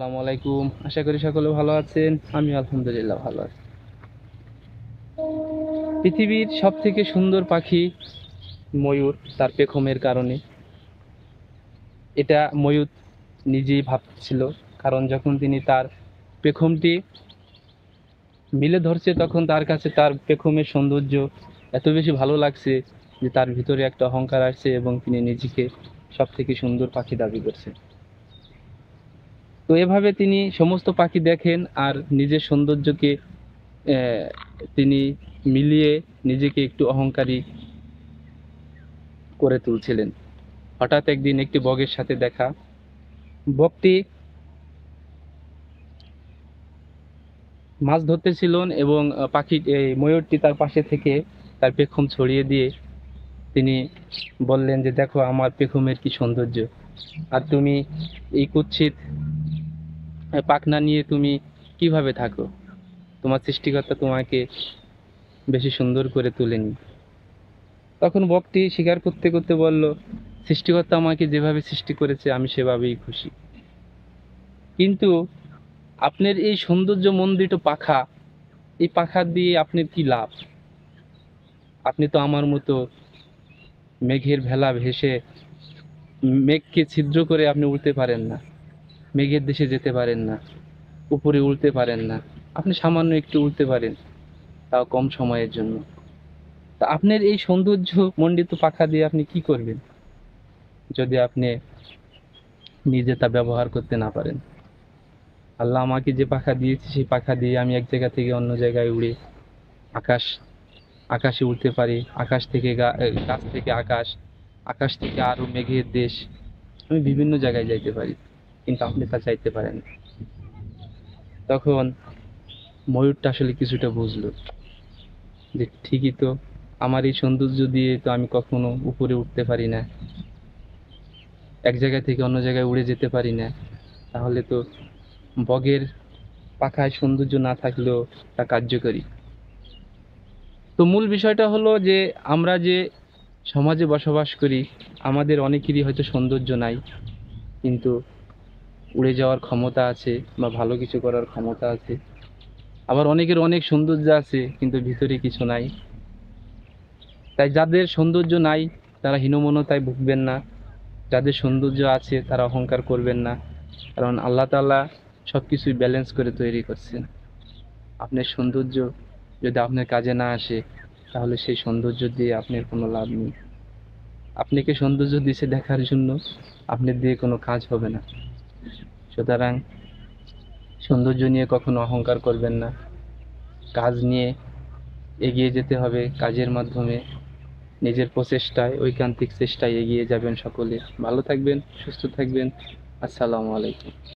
আসসালামু আলাইকুম। আশা করি সকলে ভালো আছেন। আমি আলহামদুলিল্লাহ ভালো আছি। পৃথিবীর সব থেকে সুন্দর পাখি ময়ূর, তার পেখমের কারণে। এটা ময়ূর নিজেই ভাবছিল, কারণ যখন তিনি তার পেখমটি মিলে ধরছে তখন তার কাছে তার পেখমের সৌন্দর্য এত বেশি ভালো লাগছে যে তার ভিতরে একটা অহংকার আসছে এবং তিনি নিজেকে সব থেকে সুন্দর পাখি দাবি করছে। তো এভাবে তিনি সমস্ত পাখি দেখেন আর নিজের সৌন্দর্যকে আহ, তিনি মিলিয়ে নিজেকে একটু অহংকারী করে তুলছিলেন। হঠাৎ একদিন একটি বগের সাথে দেখা। বকটি মাছ ধরতেছিলেন এবং পাখি এই ময়ূরটি তার পাশে থেকে তার পেখম ছড়িয়ে দিয়ে তিনি বললেন যে, দেখো আমার পেখমের কি সৌন্দর্য, আর তুমি এই কুৎসিত পাখনা নিয়ে তুমি কিভাবে থাকো? তোমার সৃষ্টিকর্তা তোমাকে বেশি সুন্দর করে তুলেনি। তখন বকটি স্বীকার করতে করতে বলল, সৃষ্টিকর্তা আমাকে যেভাবে সৃষ্টি করেছে আমি সেভাবেই খুশি, কিন্তু আপনার এই সৌন্দর্য মণ্ডিত পাখা, এই পাখা দিয়ে আপনার কি লাভ? আপনি তো আমার মতো মেঘের ভেলা ভেসে মেঘকে ছিদ্র করে আপনি উড়তে পারেন না, মেঘের দেশে যেতে পারেন না, উপরে উড়তে পারেন না। আপনি সামান্য একটু উড়তে পারেন, তাও কম সময়ের জন্য। তা আপনার এই সৌন্দর্য মণ্ডিত পাখা দিয়ে আপনি কি করবেন যদি আপনি নিজে তা ব্যবহার করতে না পারেন? আল্লাহ আমাকে যে পাখা দিয়েছে সেই পাখা দিয়ে আমি এক জায়গা থেকে অন্য জায়গায় উড়ে আকাশ আকাশে উড়তে পারি, আকাশ থেকে গাছ থেকে আকাশ, আকাশ থেকে আরো মেঘের দেশ, আমি বিভিন্ন জায়গায় যাইতে পারি, কিন্তু আপনি তা চাইতে পারেন না। তখন ময়ূরটা আসলে কিছুটা বুঝলো যে ঠিকই তো, আমার এই সৌন্দর্য দিয়ে তো আমি কখনো উপরে উঠতে পারি না, এক জায়গা থেকে অন্য জায়গায় উড়ে যেতে পারি না, তাহলে তো বগের পাখায় সৌন্দর্য না থাকলেও তা কার্যকরী। তো মূল বিষয়টা হলো যে আমরা যে সমাজে বসবাস করি, আমাদের অনেকেরই হয়তো সৌন্দর্য নাই, কিন্তু উড়ে যাওয়ার ক্ষমতা আছে বা ভালো কিছু করার ক্ষমতা আছে। আবার অনেকের অনেক সৌন্দর্য আছে কিন্তু ভিতরে কিছু নাই। তাই যাদের সৌন্দর্য নাই তারা হীনমন্যতায় ভুগবেন না, যাদের সৌন্দর্য আছে তারা অহংকার করবেন না, কারণ আল্লাহ তাআলা সব কিছুই ব্যালেন্স করে তৈরি করছেন। আপনার সৌন্দর্য যদি আপনার কাজে না আসে তাহলে সেই সৌন্দর্য দিয়ে আপনার কোনো লাভ নেই। আপনাকে সৌন্দর্য দিছে দেখার জন্য, আপনার দিয়ে কোনো কাজ হবে না। সুতরাং সৌন্দর্য নিয়ে কখনো অহংকার করবেন না, কাজ নিয়ে এগিয়ে যেতে হবে। কাজের মাধ্যমে নিজের প্রচেষ্টায়, ঐকান্তিক চেষ্টায় এগিয়ে যাবেন সকলে। ভালো থাকবেন, সুস্থ থাকবেন। আসসালামু আলাইকুম।